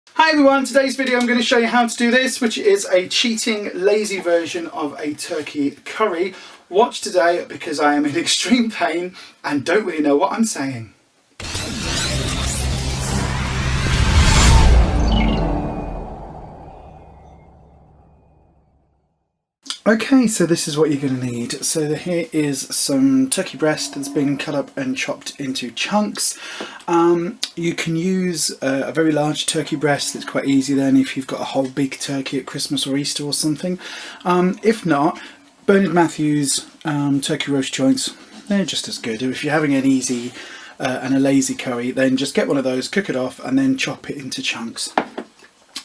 Hi everyone, today's video I'm going to show you how to do this, which is a cheating, lazy version of a turkey curry. Watch today because I am in extreme pain and don't really know what I'm saying. Okay, so this is what you're going to need. So here is some turkey breast that's been cut up and chopped into chunks. You can use a very large turkey breast. It's quite easy then if you've got a whole big turkey at Christmas or Easter or something. If not, Bernard Matthews turkey roast joints, they're just as good. If you're having an easy and a lazy curry, then just get one of those, cook it off and then chop it into chunks.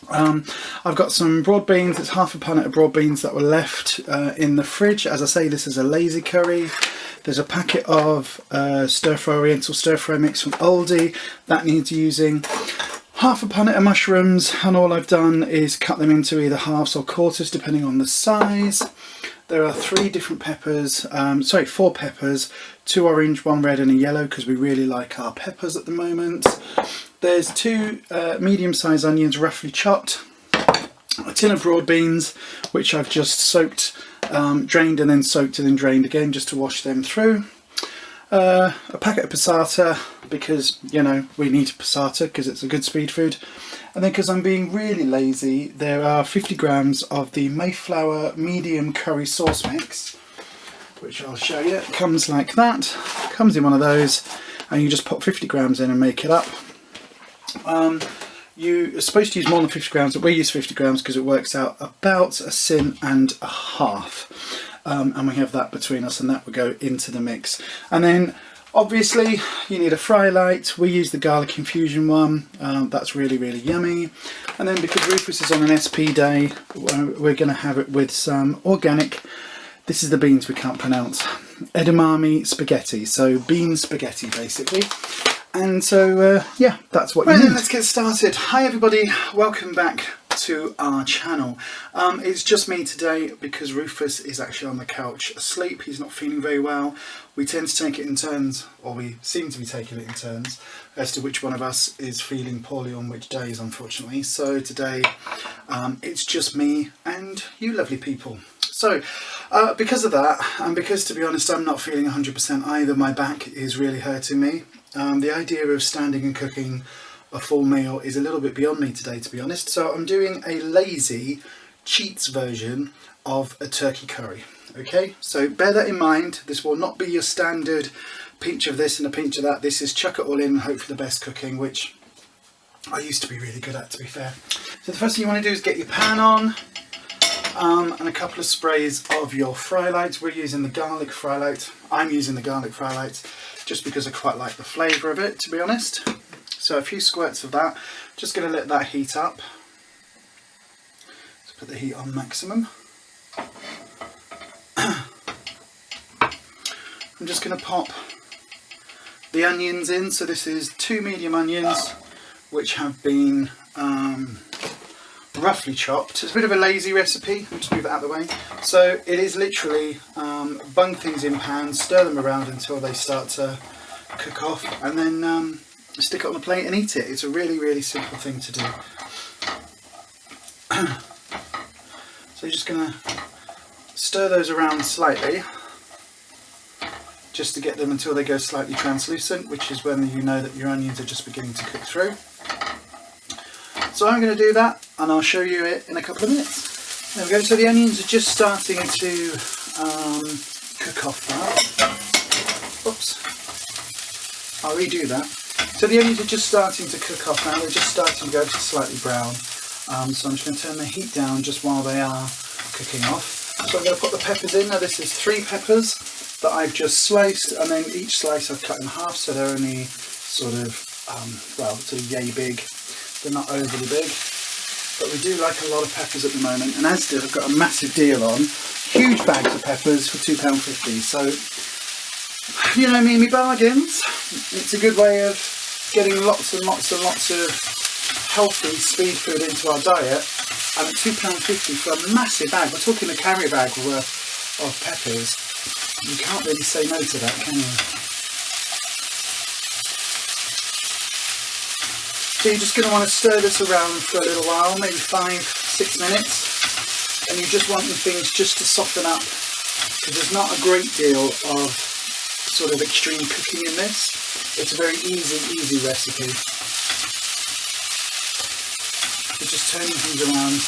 I've got some broad beans. It's half a punnet of broad beans that were left in the fridge. As I say, this is a lazy curry. There's a packet of oriental stir fry mix from Aldi that needs using. Half a punnet of mushrooms, and all I've done is cut them into either halves or quarters depending on the size. There are four peppers, 2 orange, 1 red and a yellow because we really like our peppers at the moment. There's 2 medium-sized onions roughly chopped, a tin of broad beans which I've just soaked, drained and then soaked and then drained again just to wash them through. A packet of passata because, you know, we need passata because it's a good speed food. And then because I'm being really lazy, there are 50 grams of the Mayflower medium curry sauce mix, which I'll show you. It comes like that, comes in one of those, and you just put 50 grams in and make it up. You are supposed to use more than 50 grams, but we use 50 grams because it works out about a sin and a half. And we have that between us, and that will go into the mix. And then obviously you need a fry light. We use the garlic infusion one. That's really, really yummy. And then because Ruffus is on an SP day, we're going to have it with some organic, this is the beans we can't pronounce, edamame spaghetti. So bean spaghetti basically. And so, yeah, that's what you need. Then let's get started. Hi everybody, welcome back to our channel. It's just me today because Ruffus is actually on the couch asleep. He's not feeling very well. We tend to take it in turns, or we seem to be taking it in turns, as to which one of us is feeling poorly on which days, unfortunately. So today, it's just me and you lovely people. So, because of that, and because to be honest I'm not feeling 100% either, my back is really hurting me. The idea of standing and cooking a full meal is a little bit beyond me today, to be honest. So I'm doing a lazy cheats version of a turkey curry. Okay, so bear that in mind. This will not be your standard pinch of this and a pinch of that. This is chuck it all in and hope for the best cooking, which I used to be really good at, to be fair. So the first thing you want to do is get your pan on. And a couple of sprays of your fry light. We're using the garlic fry light. I'm using the garlic fry light just because I quite like the flavour of it, to be honest. So a few squirts of that. Just going to let that heat up. Let's put the heat on maximum. I'm just going to pop the onions in. So this is 2 medium onions which have been roughly chopped. It's a bit of a lazy recipe. I'll just move it out of the way. So it is literally bung things in pans, stir them around until they start to cook off, and then stick it on the plate and eat it. It's a really, really simple thing to do. So you're just going to stir those around slightly, just to get them until they go slightly translucent, which is when you know that your onions are just beginning to cook through. So I'm going to do that and I'll show you it in a couple of minutes. There we go, so the onions are just starting to cook off now. Oops, I'll redo that. So the onions are just starting to cook off now, they're just starting to go to slightly brown. So I'm just going to turn the heat down just while they are cooking off. So I'm going to put the peppers in. Now this is 3 peppers that I've just sliced, and then each slice I've cut in half, so they're only sort of, well, sort of yay big. They're not overly big, but we do like a lot of peppers at the moment, and Asda have got a massive deal on huge bags of peppers for £2.50. So, you know me bargains. It's a good way of getting lots and lots and lots of healthy speed food into our diet, and at £2.50 for a massive bag, we're talking a carry bag worth of peppers, you can't really say no to that, can you? So you're just going to want to stir this around for a little while, maybe 5-6 minutes, and you're just wanting things just to soften up, because there's not a great deal of sort of extreme cooking in this. It's a very easy recipe. So just turning things around.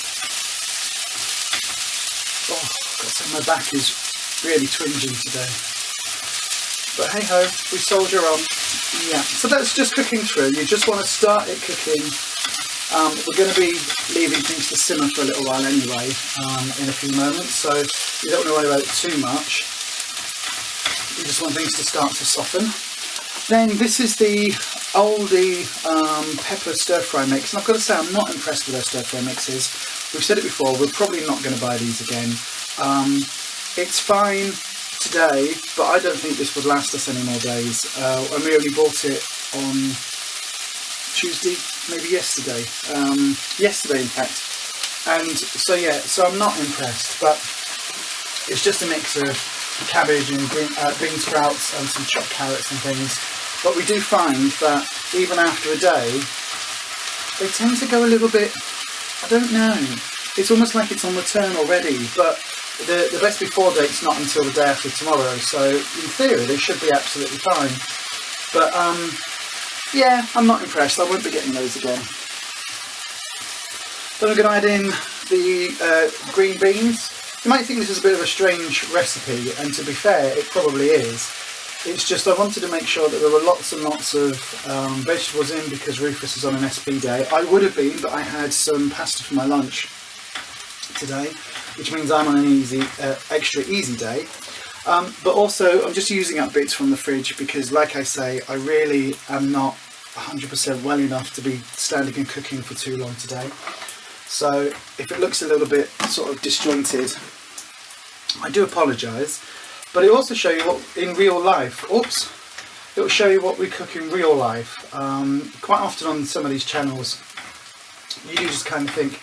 Oh, got to say my back is really twingy today. But hey ho, we soldier on. Yeah, so that's just cooking through. You just want to start it cooking. We're going to be leaving things to simmer for a little while anyway, in a few moments, so you don't want to worry about it too much. You just want things to start to soften. Then this is the Aldi pepper stir fry mix, and I've got to say I'm not impressed with their stir fry mixes. We've said it before, we're probably not going to buy these again. It's fine today, but I don't think this would last us any more days. And we only bought it on Tuesday, maybe yesterday. Yesterday, in fact. And so yeah, so I'm not impressed, but it's just a mix of cabbage and bean sprouts and some chopped carrots and things. But we do find that even after a day, they tend to go a little bit, I don't know, it's almost like it's on the turn already, but the best before date's not until the day after tomorrow, so in theory they should be absolutely fine. But yeah, I'm not impressed. I won't be getting those again. Then I'm going to add in the green beans. You might think this is a bit of a strange recipe, and to be fair, it probably is. It's just I wanted to make sure that there were lots and lots of vegetables in, because Ruffus is on an SP day. I would have been, but I had some pasta for my lunch today, which means I'm on an extra easy day. But also I'm just using up bits from the fridge, because like I say, I really am not 100% well enough to be standing and cooking for too long today. So if it looks a little bit sort of disjointed, I do apologise. But it will also show you what in real life, it will show you what we cook in real life. Quite often on some of these channels, you do just kind of think,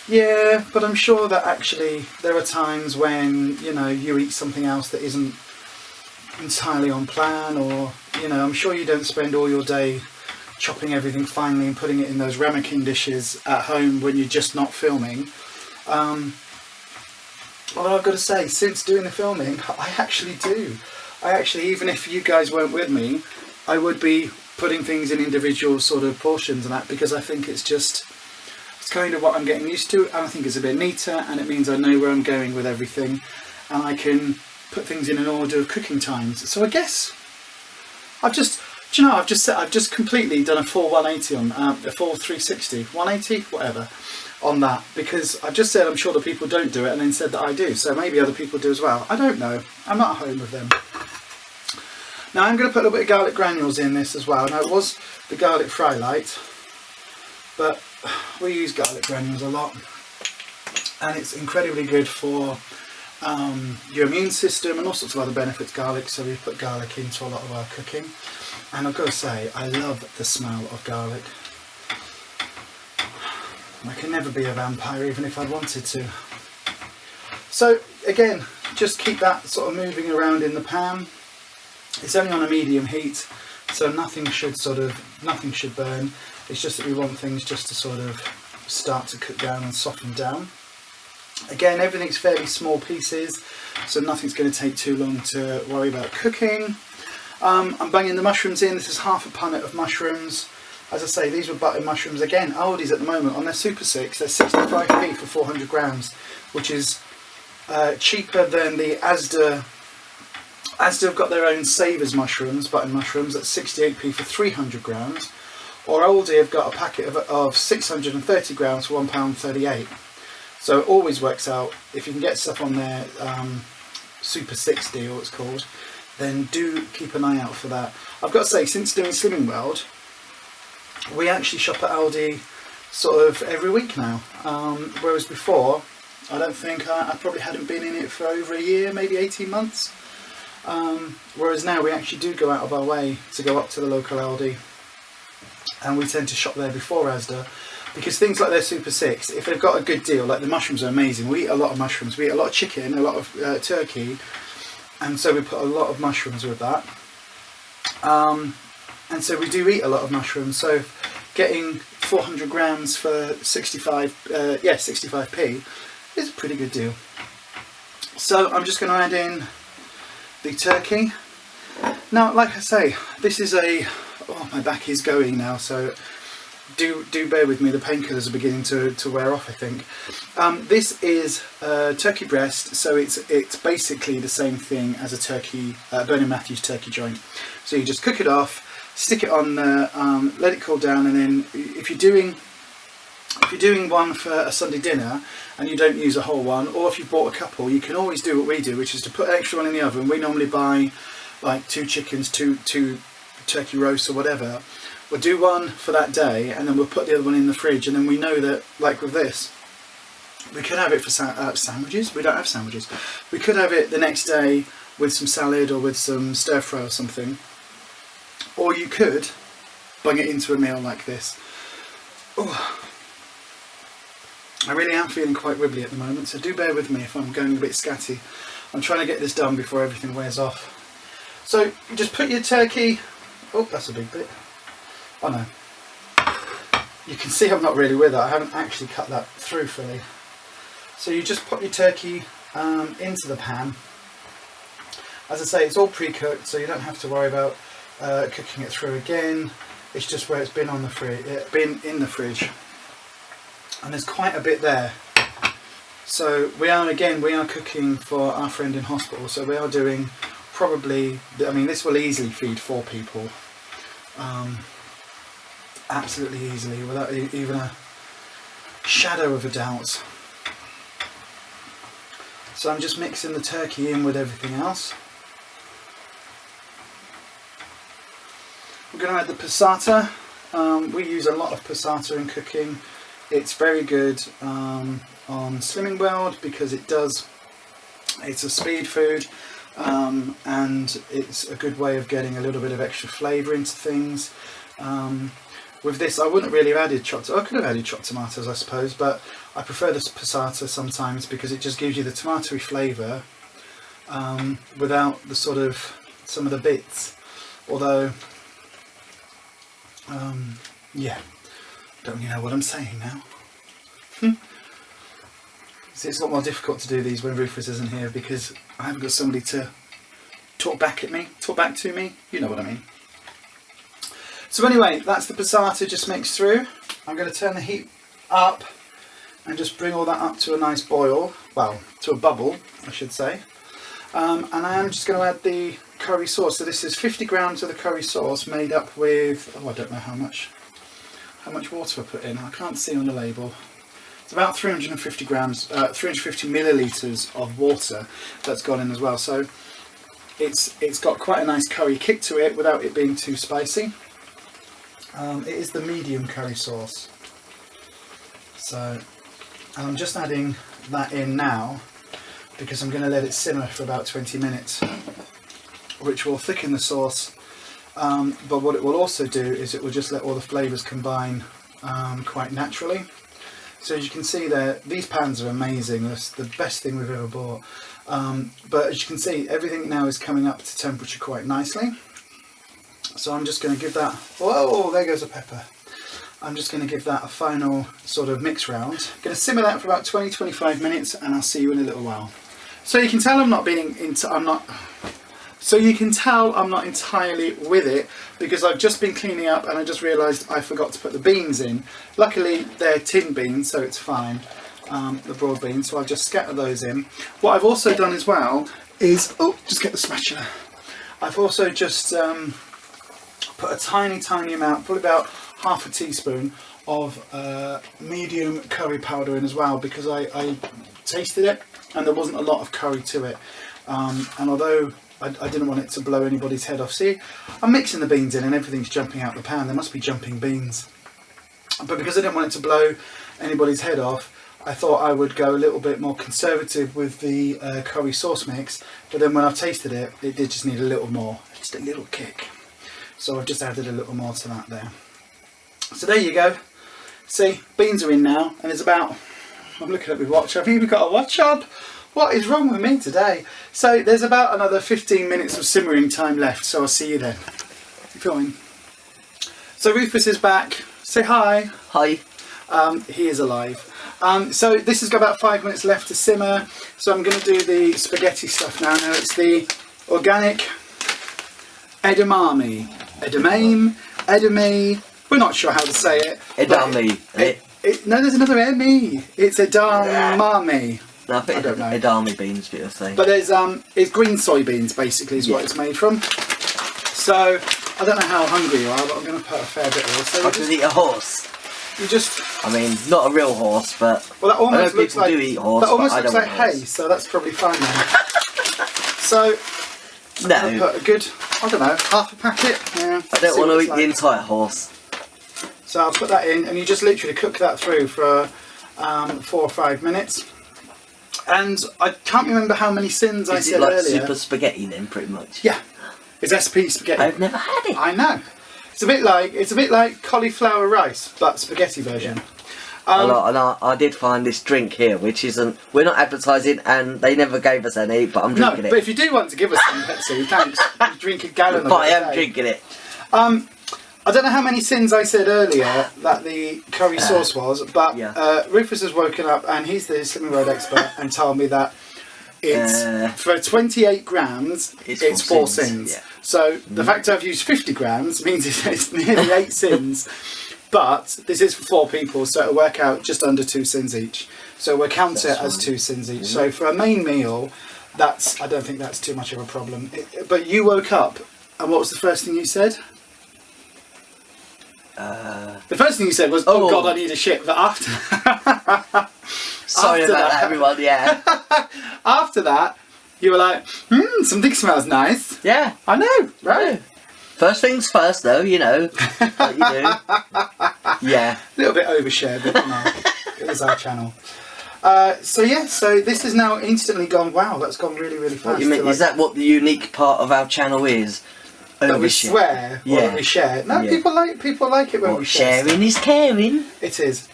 yeah, but I'm sure that actually there are times when, you know, you eat something else that isn't entirely on plan, or, you know, I'm sure you don't spend all your day chopping everything finely and putting it in those ramekin dishes at home when you're just not filming. Although I've got to say, since doing the filming, I actually do. Even if you guys weren't with me, I would be putting things in individual sort of portions and that, because I think it's kind of what I'm getting used to, and I think it's a bit neater, and it means I know where I'm going with everything, and I can put things in an order of cooking times. So I guess I've just completely done a full 180 on a full 360, 180, whatever, on that, because I've just said I'm sure that people don't do it, and then said that I do, so maybe other people do as well. I don't know. I'm not at home with them. Now I'm going to put a little bit of garlic granules in this as well. Now it was the garlic fry light, but we use garlic granules a lot, and it's incredibly good for your immune system and all sorts of other benefits, garlic, so we put garlic into a lot of our cooking. And I've got to say, I love the smell of garlic. I can never be a vampire, even if I wanted to. So again, just keep that sort of moving around in the pan. It's only on a medium heat, so nothing should burn. It's just that we want things just to sort of start to cook down and soften down. Again, everything's fairly small pieces, so nothing's going to take too long to worry about cooking. I'm banging the mushrooms in. This is half a punnet of mushrooms. As I say, these were button mushrooms. Again, Aldi's at the moment on their Super 6, they're 65p for 400 grams, which is cheaper than the Asda. Asda have got their own Savers mushrooms, button mushrooms, at 68p for 300 grams. Or Aldi have got a packet of 630 grams for £1.38. So it always works out. If you can get stuff on their Super 6 deal, it's called, then do keep an eye out for that. I've got to say, since doing Slimming World, we actually shop at Aldi sort of every week now. Whereas before, I don't think I probably hadn't been in it for over a year, maybe 18 months. Whereas now we actually do go out of our way to go up to the local Aldi, and we tend to shop there before Asda, because things like their Super 6, if they've got a good deal, like the mushrooms are amazing. We eat a lot of mushrooms, we eat a lot of chicken, a lot of turkey, and so we put a lot of mushrooms with that. And so we do eat a lot of mushrooms, so getting 400 grams for 65p is a pretty good deal. So I'm just going to add in the turkey. Now, like I say, this is my back is going now, so do bear with me. The painkillers are beginning to wear off, I think. This is turkey breast, so it's basically the same thing as a turkey, Bernard Matthews turkey joint. So you just cook it off, stick it on there, let it cool down, and then if you're doing one for a Sunday dinner and you don't use a whole one, or if you bought a couple, you can always do what we do, which is to put an extra one in the oven. We normally buy like 2 chickens, two turkey roasts or whatever. We'll do one for that day, and then we'll put the other one in the fridge, and then we know that, like with this, we could have it for sandwiches. We don't have sandwiches. We could have it the next day with some salad or with some stir fry or something. Or you could bung it into a meal like this. Ooh. I really am feeling quite wibbly at the moment, so do bear with me if I'm going a bit scatty. I'm trying to get this done before everything wears off. So you just put your turkey... Oh, that's a big bit. Oh no. You can see I'm not really with it. I haven't actually cut that through fully. So you just put your turkey into the pan. As I say, it's all pre-cooked, so you don't have to worry about cooking it through again. It's just where it's been on the been in the fridge, and there's quite a bit there. So we are cooking for our friend in hospital. So we are doing probably, I mean, this will easily feed 4 people, absolutely easily, without even a shadow of a doubt. So I'm just mixing the turkey in with everything else. We're going to add the passata. We use a lot of passata in cooking. It's very good on Slimming World because it's a speed food, and it's a good way of getting a little bit of extra flavour into things. With this, I wouldn't really have added chopped. I could have added chopped tomatoes, I suppose, but I prefer this passata sometimes because it just gives you the tomatoey flavour without the sort of some of the bits. Although, yeah, don't you know what I'm saying now? See, it's a lot more difficult to do these when Ruffus isn't here because I haven't got somebody to talk back to me. You know what I mean. So anyway, that's the passata just mixed through. I'm going to turn the heat up and just bring all that up to a nice boil. Well, to a bubble, I should say. And I am just going to add the curry sauce. So this is 50 grams of the curry sauce made up with, oh, I don't know how much water I put in. I can't see on the label. It's about 350 grams, 350 millilitres of water that's gone in as well. So it's got quite a nice curry kick to it without it being too spicy. It is the medium curry sauce. So I'm just adding that in now because I'm going to let it simmer for about 20 minutes, which will thicken the sauce. But what it will also do is it will just let all the flavours combine quite naturally. So as you can see there, these pans are amazing. That's the best thing we've ever bought. But as you can see, everything now is coming up to temperature quite nicely. So I'm just going to give that, whoa, there goes a pepper. I'm just going to give that a final sort of mix round. I'm going to simmer that for about 20-25 minutes and I'll see you in a little while. So you can tell I'm not entirely with it because I've just been cleaning up and I just realised I forgot to put the beans in. Luckily they're tin beans, so it's fine, the broad beans, so I've just scattered those in. What I've also done as well is, just get the spatula. I've also just put a tiny amount, probably about half a teaspoon of medium curry powder in as well because I tasted it and there wasn't a lot of curry to it. And although I didn't want it to blow anybody's head off. See, I'm mixing the beans in and everything's jumping out the pan. There must be jumping beans. But because I didn't want it to blow anybody's head off, I thought I would go a little bit more conservative with the curry sauce mix. But then when I've tasted it, it did just need a little more, just a little kick. So I've just added a little more to that there. So there you go. See, beans are in now, and there's about, I'm looking at my watch, I've even got a watch on. What is wrong with me today? So there's about another 15 minutes of simmering time left, so I'll see you then. Filming. So Ruffus is back. Say hi. Hi. He is alive. So this has got about 5 minutes left to simmer. So I'm going to do the spaghetti stuff now. Now it's the organic edamame. Edamame. We're not sure how to say it. Edamame. No, there's another M-E. It's edamame. No, I think I don't know. edamame beans, people say. But there's it's green soybeans basically is what it's made from. So I don't know how hungry you are, but I'm going to put a fair bit of this. So I could eat a horse. You just. I mean, not a real horse, but Well, that almost I know looks people like. do eat horse. That almost but I looks don't like want hay, horse. so that's probably fine then. So I'll No, put a good, I don't know, half a packet. Yeah. I don't want to eat the entire horse. So I'll put that in, and you just literally cook that through for 4 or 5 minutes. And I can't remember how many sins I Is said it like earlier. super spaghetti then, pretty much? Yeah, it's SP spaghetti. I've never had it. I know. It's a bit like cauliflower rice, but spaghetti version. I did find this drink here, which isn't. We're not advertising, and they never gave us any, but I'm drinking No, it. but if you do want to give us some Pepsi, thanks. You drink a gallon of it. But I a am day. drinking it. I don't know how many sins I said earlier that the curry sauce was, but Ruffus has woken up and he's the Slimming World expert and told me that it's for 28 grams, it's 4 sins. Yeah. So the fact I've used 50 grams means it's nearly 8 sins. But this is for 4 people, so it'll work out just under 2 sins each. So we'll count it as 2 sins each. So for a main meal, I don't think that's too much of a problem. But you woke up, and what was the first thing you said? The first thing you said was, "Oh God, I need a shit." But after, Sorry about that, everyone. Yeah. After that, you were like, something smells nice. Yeah, I know, right? First things first, though. You know, like you do. Yeah. A little bit overshared, but no, it is our channel. So this has now instantly gone. Wow, that's gone really, really fast. What you mean? Is that what the unique part of our channel is? That we swear or that we share? No, people like it when we share. Sharing is caring. It is.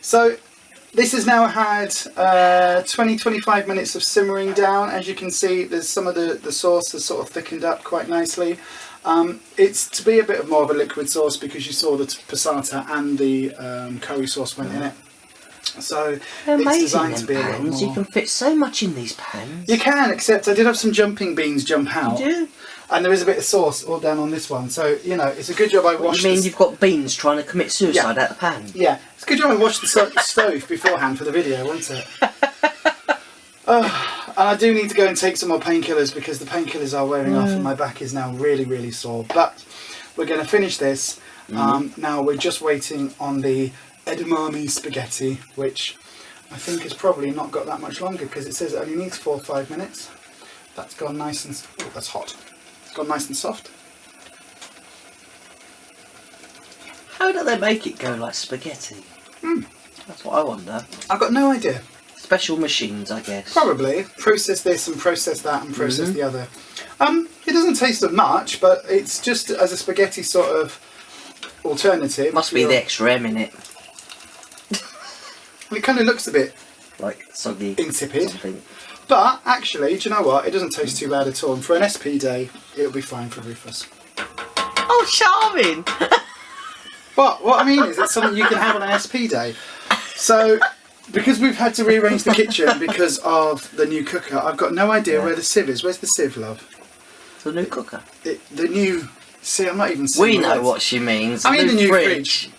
So this has now had 20-25 minutes of simmering down. As you can see, there's some of the sauce has sort of thickened up quite nicely. It's to be a bit more of a liquid sauce because you saw the passata and the curry sauce went in it. So it's designed to be a little more. You can fit so much in these pans. You can, except I did have some jumping beans jump out. You do? And there is a bit of sauce all down on this one. So, you know, it's a good job I washed You mean you've got beans trying to commit suicide out the pan? Yeah. It's a good job I washed the stove beforehand for the video, wasn't it? And I do need to go and take some more painkillers because the painkillers are wearing off and my back is now really, really sore. But we're going to finish this. Now we're just waiting on the edamame spaghetti, which I think has probably not got that much longer because it says it only needs 4 or 5 minutes. That's gone nice and... Oh, that's hot. It's gone nice and soft. How do they make it go like spaghetti? That's what I wonder. I've got no idea. Special machines, I guess. Probably. Process this and process that and process the other. It doesn't taste of much, but it's just as a spaghetti sort of alternative. Must be the extra M in it. And it kind of looks a bit like soggy. Insipid. Something. But actually, do you know what? It doesn't taste too bad at all. And for an SP day, it'll be fine for Ruffus. Oh, charming! What I mean is, it's something you can have on an SP day. So, because we've had to rearrange the kitchen because of the new cooker, I've got no idea where the sieve is. Where's the sieve, love? The new cooker. The new... See, I'm not even saying We know words. what she means. I mean the new fridge.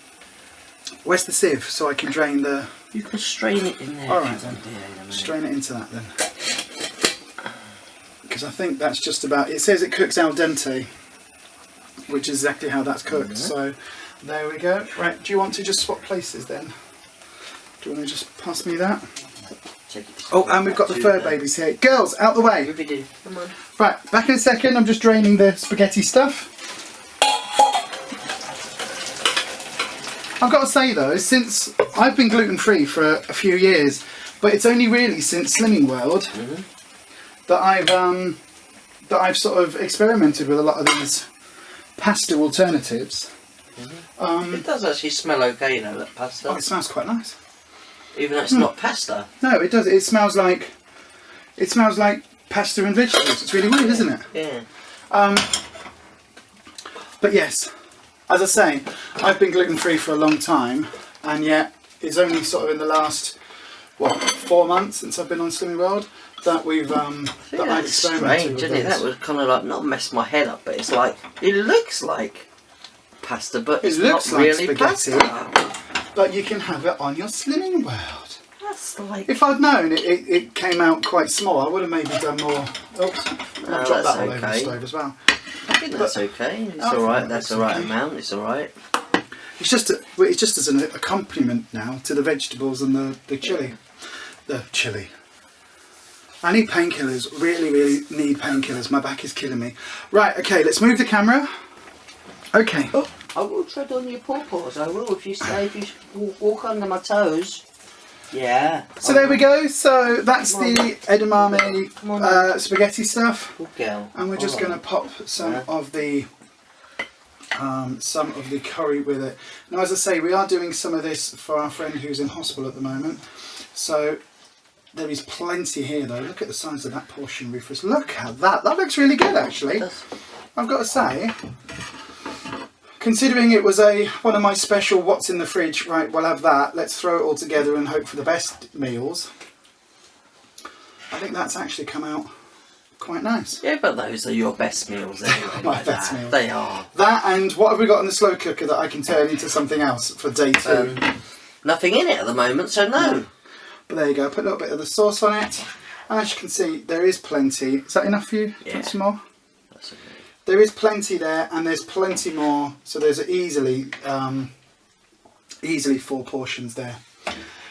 Where's the sieve so I can drain the... You can strain it in there. Alright then. Strain it into that then. Because I think that's just about... It says it cooks al dente, which is exactly how that's cooked. So there we go. Right, do you want to just swap places then? Do you want to just pass me that? Oh, and we've got the fur babies here. Girls, out the way. Come on. Right, back in a second. I'm just draining the spaghetti stuff. I've got to say though, since I've been gluten-free for a few years, but it's only really since Slimming World that I've sort of experimented with a lot of these pasta alternatives. It does actually smell okay, you know, that pasta. Oh, it smells quite nice. Even though it's not pasta. No, it does. It smells like pasta and vegetables. It's really weird, isn't it? Yeah. But yes, As I say, I've been gluten-free for a long time, and yet it's only sort of in the last, 4 months since I've been on Slimming World that we've that I've experimented strange, with isn't it? those. That would kind of like not mess my head up, but it's like it looks like pasta, but It it's looks not like really spaghetti. pasta. But you can have it on your Slimming World. That's like. If I'd known it came out quite small, I would have maybe done more. Oops, I've dropped that all over the stove as well. I think that's okay. It's I think alright. that That's the looks right okay. amount. It's alright. It's just as an accompaniment now to the vegetables and the chilli. The chilli. I need painkillers. Really, really need painkillers. My back is killing me. Right. Okay. Let's move the camera. Okay. Oh, I will tread on your paws. I will if you walk under my toes. Yeah. So there we go. So that's Come on. the edamame spaghetti stuff, Good girl. and we're just going to pop some of the curry with it. Now, as I say, we are doing some of this for our friend who's in hospital at the moment. So there is plenty here, though. Look at the size of that portion, Ruffus. Look at that. That looks really good, actually. I've got to say, considering it was one of my special what's in the fridge, right, we'll have that. Let's throw it all together and hope for the best meals. I think that's actually come out quite nice. Yeah, but those are your best meals anyway. My best meals. They are. That, and what have we got in the slow cooker that I can turn into something else for day 2? Nothing in it at the moment, so no. But there you go, put a little bit of the sauce on it. And as you can see, there is plenty. Is that enough for you? Yeah. Put some more? That's okay. There is plenty there, and there's plenty more. So there's easily 4 portions there.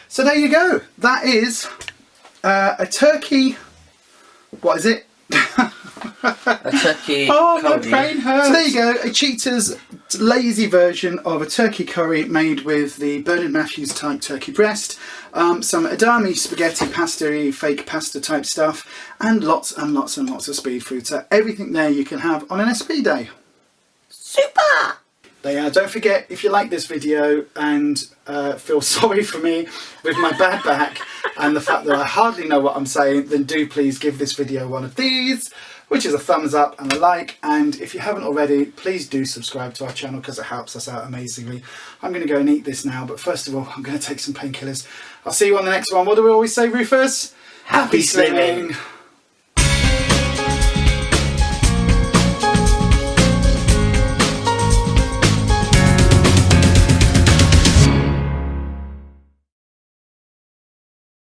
So there you go. That is a turkey. What is it? A turkey Oh, curry. my brain hurts. So there you go, a Cheetah's lazy version of a turkey curry made with the Bernard Matthews type turkey breast, some edamame spaghetti pasta, fake pasta type stuff, and lots and lots and lots of speed food. So everything there you can have on an SP day. Super! They are. Don't forget, if you like this video and feel sorry for me with my bad back and the fact that I hardly know what I'm saying, then do please give this video one of these, which is a thumbs up and a like. And if you haven't already, please do subscribe to our channel because it helps us out amazingly. I'm going to go and eat this now, but first of all, I'm going to take some painkillers. I'll see you on the next one. What do we always say, Ruffus? Happy slimming.